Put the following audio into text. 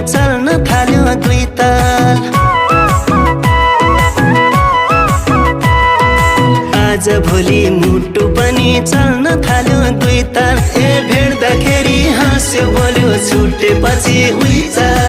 चल्न थाल्यो दुई ताल। आज भोलि मुटु पनि चल्न थाल्यो दुई ताल। ए भेट्दाखेरि हाँस्यो बोल्यो छुटेपछि उही चाल।